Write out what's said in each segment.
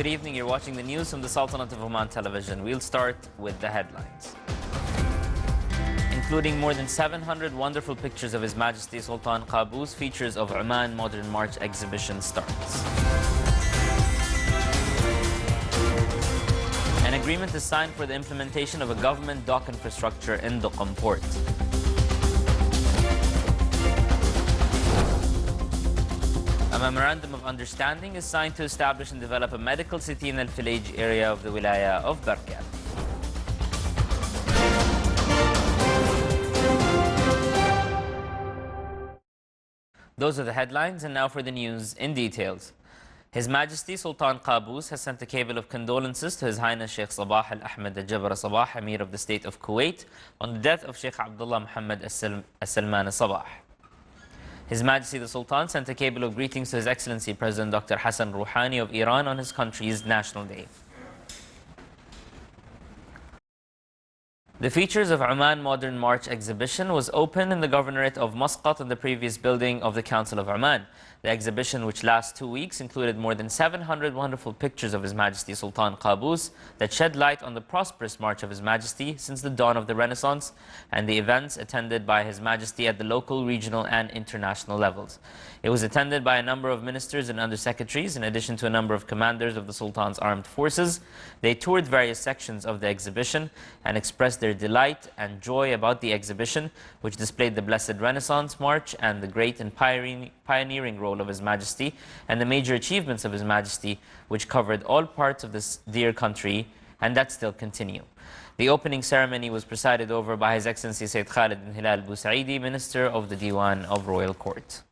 Good evening. You're watching the news from the Sultanate of Oman television. We'll start with the headlines. Including more than 700 wonderful pictures of His Majesty Sultan Qaboos, features of Oman Modern March exhibition starts. An agreement is signed for the implementation of a government dock infrastructure in Duqm port. A memorandum of understanding is signed to establish and develop a medical city in Al-Filaj area of the Wilaya of Barka. Those are the headlines, and now for the news in details. His Majesty Sultan Qaboos has sent a cable of condolences to His Highness Sheikh Sabah Al-Ahmed Al-Jabr Sabah, Emir of the State of Kuwait, on the death of Sheikh Abdullah Muhammad Al-Salman Sabah. His Majesty the Sultan sent a cable of greetings to His Excellency President Dr. Hassan Rouhani of Iran on his country's National Day. The features of Oman Modern March exhibition was opened in the Governorate of Muscat in the previous building of the Council of Oman. The exhibition, which lasts 2 weeks, included more than 700 wonderful pictures of His Majesty Sultan Qaboos that shed light on the prosperous march of His Majesty since the dawn of the Renaissance and the events attended by His Majesty at the local, regional and international levels. It was attended by a number of ministers and undersecretaries, in addition to a number of commanders of the Sultan's armed forces. They toured various sections of the exhibition and expressed their delight and joy about the exhibition, which displayed the Blessed Renaissance March and the great and pioneering role of His Majesty and the major achievements of His Majesty, which covered all parts of this dear country and that still continue. The opening ceremony was presided over by His Excellency Sayyid Khalid bin Hilal Busaidi, Minister of the Diwan of Royal Court.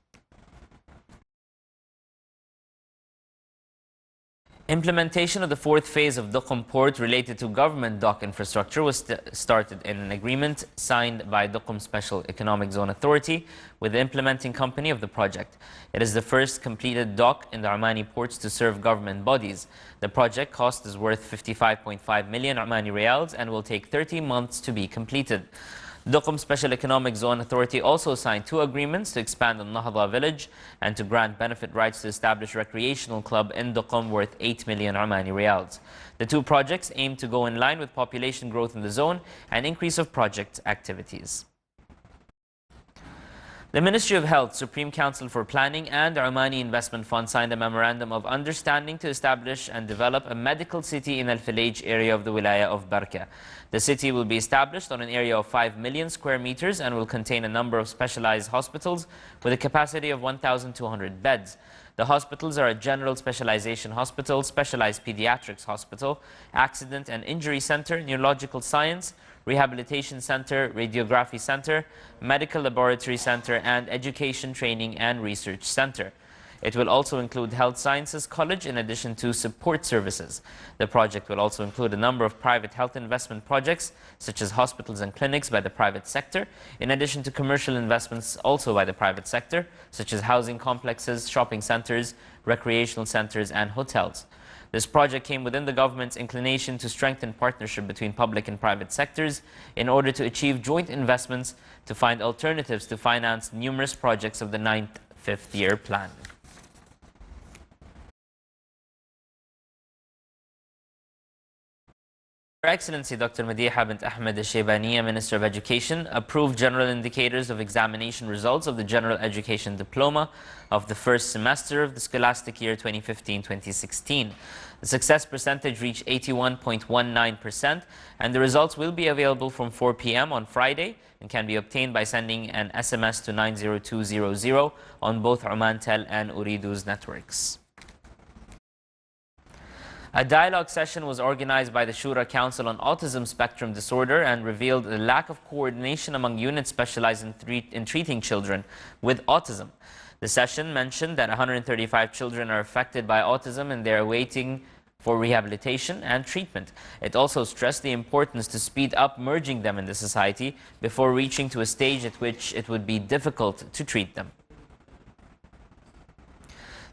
Implementation of the fourth phase of Duqm port related to government dock infrastructure was started in an agreement signed by Duqm Special Economic Zone Authority with the implementing company of the project. It is the first completed dock in the Omani ports to serve government bodies. The project cost is worth 55.5 million Omani riyals and will take 30 months to be completed. Duqm Special Economic Zone Authority also signed 2 agreements to expand the Nahda village and to grant benefit rights to establish a recreational club in Duqm worth 8 million Omani riyals. The 2 projects aim to go in line with population growth in the zone and increase of project activities. The Ministry of Health, Supreme Council for Planning and the Omani Investment Fund signed a memorandum of understanding to establish and develop a medical city in Al-Filaj area of the Wilaya of Barka. The city will be established on an area of 5 million square meters and will contain a number of specialized hospitals with a capacity of 1,200 beds. The hospitals are a general specialization hospital, specialized pediatrics hospital, accident and injury center, neurological science, rehabilitation center, radiography center, medical laboratory center, and education, training and research center. It will also include Health Sciences College in addition to support services. The project will also include a number of private health investment projects, such as hospitals and clinics by the private sector, in addition to commercial investments also by the private sector, such as housing complexes, shopping centers, recreational centers, and hotels. This project came within the government's inclination to strengthen partnership between public and private sectors in order to achieve joint investments to find alternatives to finance numerous projects of the 9th fifth-year plan. Her Excellency Dr. Madiha bint Ahmed Al-Shaybaniya, Minister of Education, approved general indicators of examination results of the General Education Diploma of the first semester of the scholastic year 2015-2016. The success percentage reached 81.19%, and the results will be available from 4 p.m. on Friday and can be obtained by sending an SMS to 90200 on both Omantel and Ooredoo's networks. A dialogue session was organized by the Shura Council on Autism Spectrum Disorder and revealed the lack of coordination among units specialized in treating children with autism. The session mentioned that 135 children are affected by autism and they are waiting for rehabilitation and treatment. It also stressed the importance to speed up merging them in the society before reaching to a stage at which it would be difficult to treat them.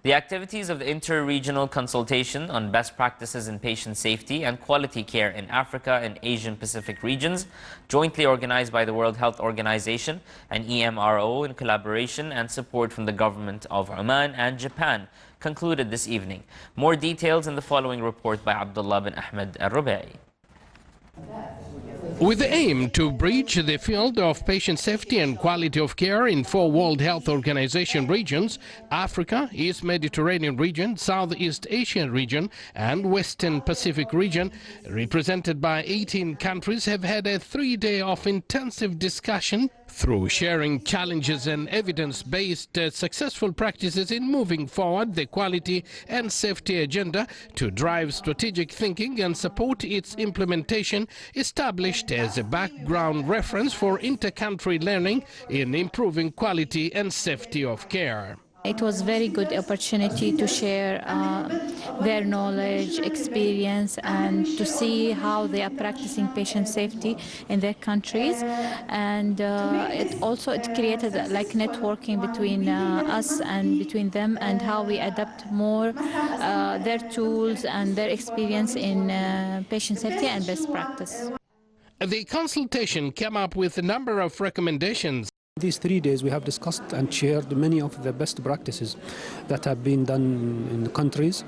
The activities of the Inter-Regional Consultation on Best Practices in Patient Safety and Quality Care in Africa and Asian Pacific regions, jointly organized by the World Health Organization and EMRO in collaboration and support from the government of Oman and Japan, concluded this evening. More details in the following report by Abdullah bin Ahmed Al-Rubai. With the aim to bridge the field of patient safety and quality of care in 4 World Health Organization regions, Africa, East Mediterranean region, Southeast Asian region and Western Pacific region, represented by 18 countries, have had a 3-day of intensive discussion through sharing challenges and evidence-based successful practices in moving forward the quality and safety agenda to drive strategic thinking and support its implementation, established as a background reference for inter-country learning in improving quality and safety of care. It was a very good opportunity to share their knowledge, experience, and to see how they are practicing patient safety in their countries. And it created like networking between us and between them, and how we adapt more their tools and their experience in patient safety and best practice. The consultation came up with a number of recommendations. These 3 days we have discussed and shared many of the best practices that have been done in the countries.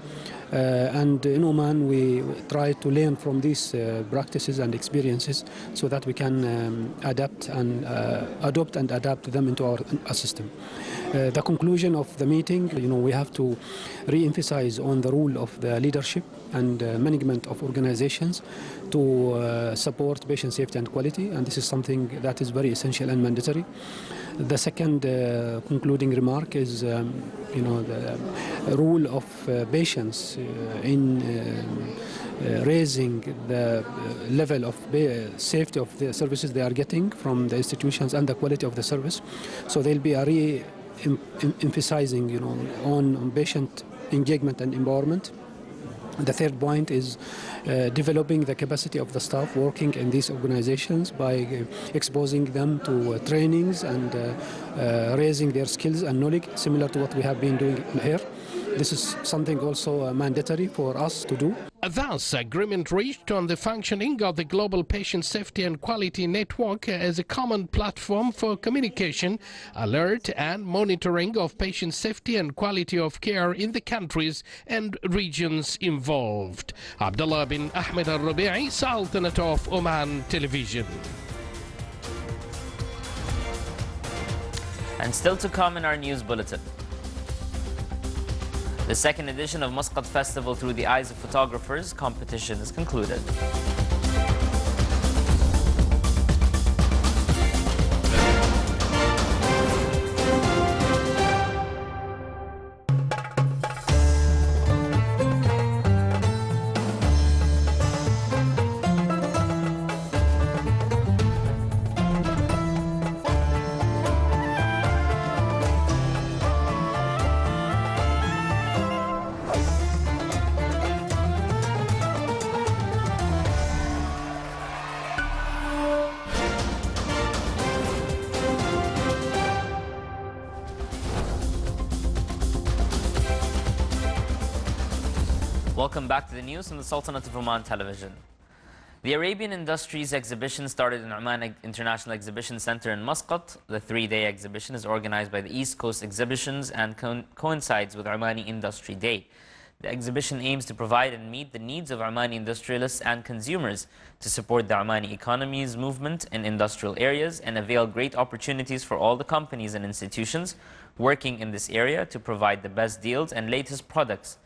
And in Oman we try to learn from these practices and experiences so that we can adopt and adapt them into our system. The conclusion of the meeting, we have to re-emphasize on the role of the leadership and management of organizations to support patient safety and quality, and this is something that is very essential and mandatory. The second concluding remark is, the role of patients in raising the level of safety of the services they are getting from the institutions and the quality of the service. So there'll be a emphasizing, on patient engagement and empowerment. The third point is developing the capacity of the staff working in these organizations by exposing them to trainings and raising their skills and knowledge, similar to what we have been doing here. This is something also mandatory for us to do. Thus, agreement reached on the functioning of the Global Patient Safety and Quality Network as a common platform for communication, alert and monitoring of patient safety and quality of care in the countries and regions involved. Abdullah bin Ahmed Al-Rubai, Sultanate of Oman Television. And still to come in our news bulletin. The second edition of Muscat Festival Through the Eyes of Photographers competition is concluded. Welcome back to the news from the Sultanate of Oman Television. The Arabian Industries exhibition started in Oman International Exhibition Center in Muscat. The 3-day exhibition is organized by the East Coast Exhibitions and coincides with Omani Industry Day. The exhibition aims to provide and meet the needs of Omani industrialists and consumers to support the Omani economy's movement in industrial areas and avail great opportunities for all the companies and institutions working in this area to provide the best deals and latest products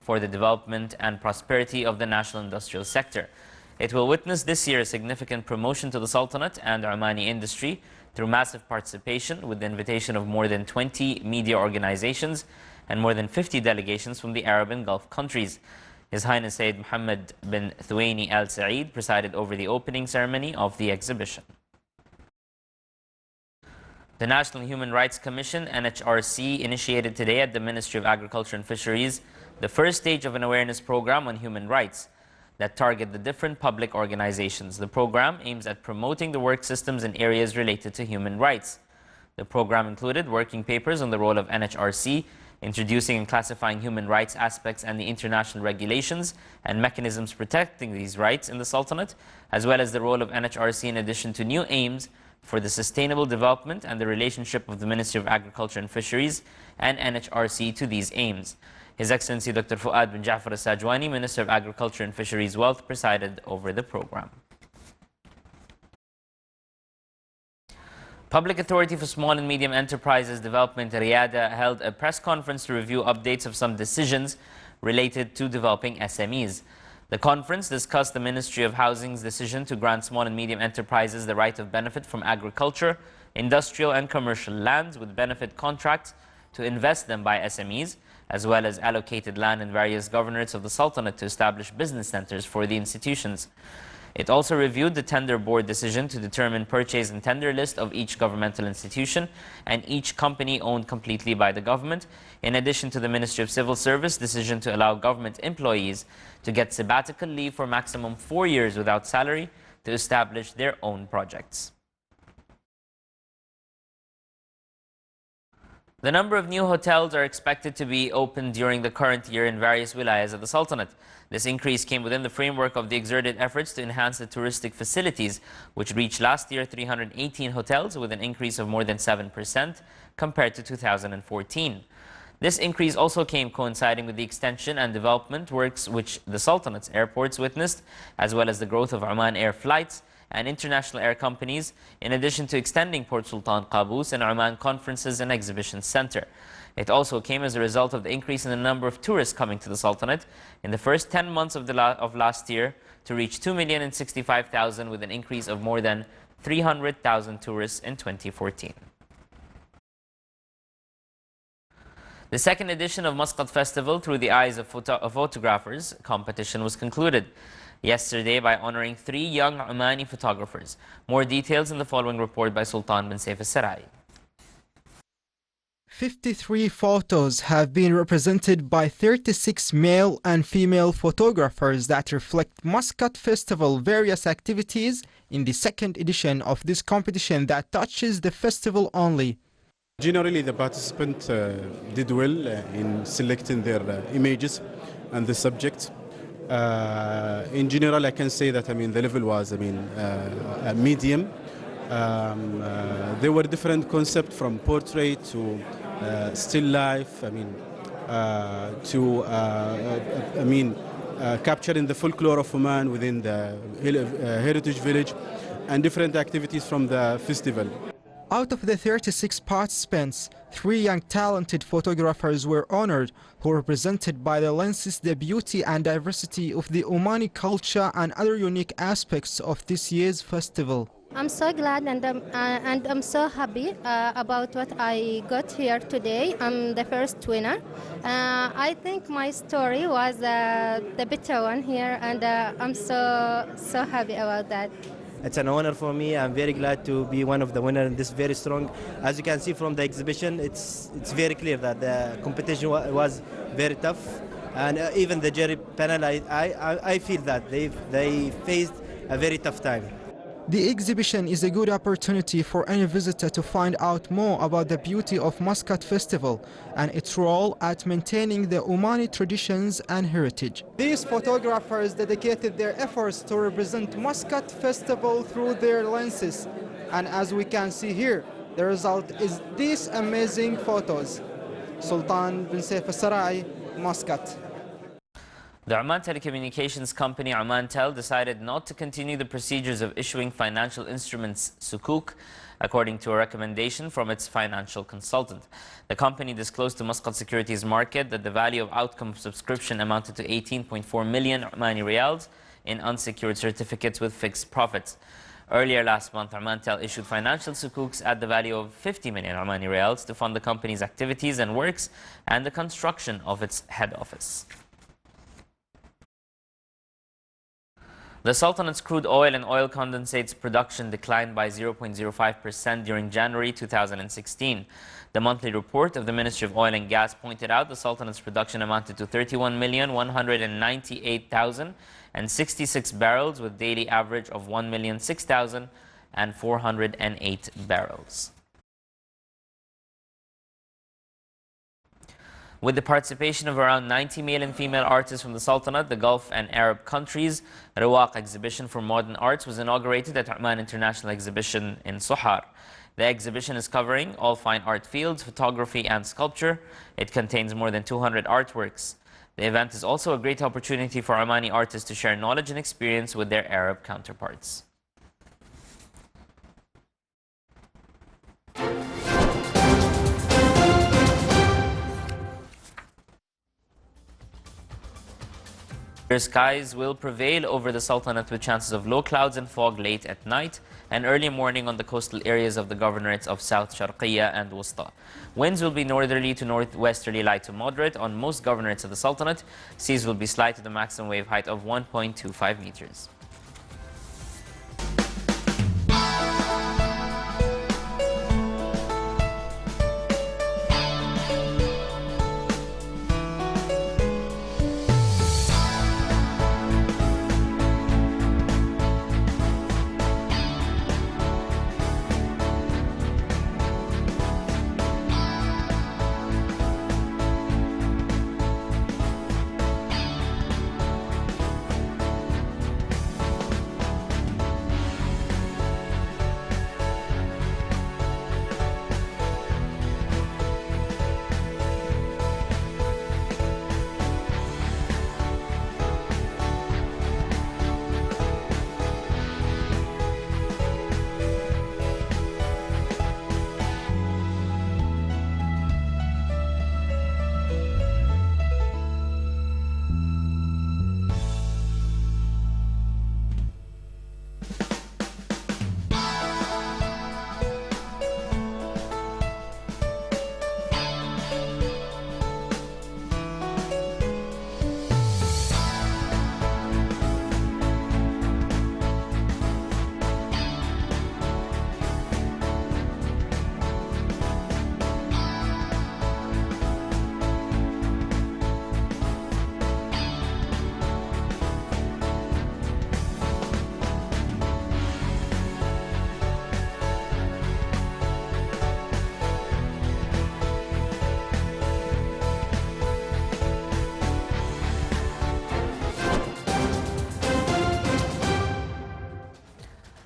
for the development and prosperity of the national industrial sector. It will witness this year a significant promotion to the Sultanate and Omani industry through massive participation with the invitation of more than 20 media organizations and more than 50 delegations from the Arab and Gulf countries. His Highness Sayyid Mohammed bin Thuwaini Al Saeed presided over the opening ceremony of the exhibition. The National Human Rights Commission, NHRC, initiated today at the Ministry of Agriculture and Fisheries the first stage of an awareness program on human rights that target the different public organizations. The program aims at promoting the work systems in areas related to human rights. The program included working papers on the role of NHRC introducing and classifying human rights aspects and the international regulations and mechanisms protecting these rights in the Sultanate, as well as the role of NHRC in addition to new aims for the sustainable development and the relationship of the Ministry of Agriculture and Fisheries and NHRC to these aims. His Excellency Dr. Fuad bin Jafar al-Sajwani, Minister of Agriculture and Fisheries Wealth, presided over the program. Public Authority for Small and Medium Enterprises Development, Riyadh, held a press conference to review updates of some decisions related to developing SMEs. The conference discussed the Ministry of Housing's decision to grant small and medium enterprises the right of benefit from agriculture, industrial and commercial lands with benefit contracts to invest them by SMEs, as well as allocated land in various governorates of the Sultanate to establish business centers for the institutions. It also reviewed the tender board decision to determine purchase and tender list of each governmental institution and each company owned completely by the government, in addition to the Ministry of Civil Service decision to allow government employees to get sabbatical leave for maximum 4 years without salary to establish their own projects. The number of new hotels are expected to be opened during the current year in various wilayas of the Sultanate. This increase came within the framework of the exerted efforts to enhance the touristic facilities, which reached last year 318 hotels with an increase of more than 7% compared to 2014. This increase also came coinciding with the extension and development works which the Sultanate's airports witnessed, as well as the growth of Oman Air flights and international air companies, in addition to extending Port Sultan Qaboos and Oman Conferences and Exhibition Center. It also came as a result of the increase in the number of tourists coming to the Sultanate in the first 10 months of last year to reach 2,065,000 with an increase of more than 300,000 tourists in 2014. The second edition of Muscat Festival Through the Eyes of Photographers competition was concluded yesterday by honoring 3 young Omani photographers. More details in the following report by Sultan bin Saif al-Sarai. 53 photos have been represented by 36 male and female photographers that reflect Muscat Festival various activities in the second edition of this competition that touches the festival only. Generally, the participants did well in selecting their images and the subject. In general, I can say that the level was medium. There were different concepts from portrait to still life. Capturing the folklore of Oman within the heritage village and different activities from the festival. Out of the 36 participants, 3 young talented photographers were honored, who represented by the lenses the beauty and diversity of the Omani culture and other unique aspects of this year's festival. I'm so glad and I'm so happy about what I got here today. I'm the first winner. I think my story was the better one here, and I'm so happy about that. It's an honor for me. I'm very glad to be one of the winners in this very strong. As you can see from the exhibition, it's very clear that the competition was very tough, and even the jury panel, I feel that they faced a very tough time. The exhibition is a good opportunity for any visitor to find out more about the beauty of Muscat Festival and its role at maintaining the Omani traditions and heritage. These photographers dedicated their efforts to represent Muscat Festival through their lenses. And as we can see here, the result is these amazing photos. Sultan bin Saif al-Sarai, Muscat. The Oman Telecommunications Company Omantel decided not to continue the procedures of issuing financial instruments sukuk, according to a recommendation from its financial consultant. The company disclosed to Muscat Securities Market that the value of outcome subscription amounted to 18.4 million Omani riyals in unsecured certificates with fixed profits. Earlier last month, Omantel issued financial sukuks at the value of 50 million Omani riyals to fund the company's activities and works and the construction of its head office. The Sultanate's crude oil and oil condensates production declined by 0.05% during January 2016. The monthly report of the Ministry of Oil and Gas pointed out the Sultanate's production amounted to 31,198,066 barrels with daily average of 1,006,408 barrels. With the participation of around 90 male and female artists from the Sultanate, the Gulf and Arab countries, Rawaq Exhibition for Modern Arts was inaugurated at Oman International Exhibition in Sohar. The exhibition is covering all fine art fields, photography and sculpture. It contains more than 200 artworks. The event is also a great opportunity for Omani artists to share knowledge and experience with their Arab counterparts. Clear skies will prevail over the Sultanate with chances of low clouds and fog late at night and early morning on the coastal areas of the governorates of South Sharqiya and Wusta. Winds will be northerly to northwesterly light to moderate on most governorates of the Sultanate. Seas will be slight with a maximum wave height of 1.25 meters.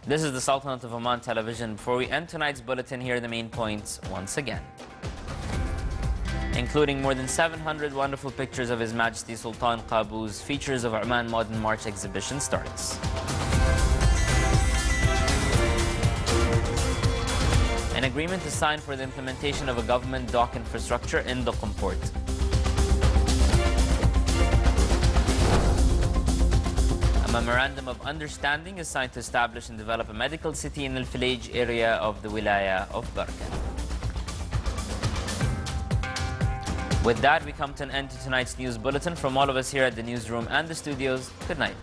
This is the Sultanate of Oman television. Before we end tonight's bulletin, here are the main points once again. Including more than 700 wonderful pictures of His Majesty Sultan Qaboos, Features of Oman Modern March exhibition starts. An agreement is signed for the implementation of a government dock infrastructure in the port. A memorandum of understanding is signed to establish and develop a medical city in the village area of the Wilaya of Barka. With that, we come to an end to tonight's news bulletin. From all of us here at the newsroom and the studios, good night.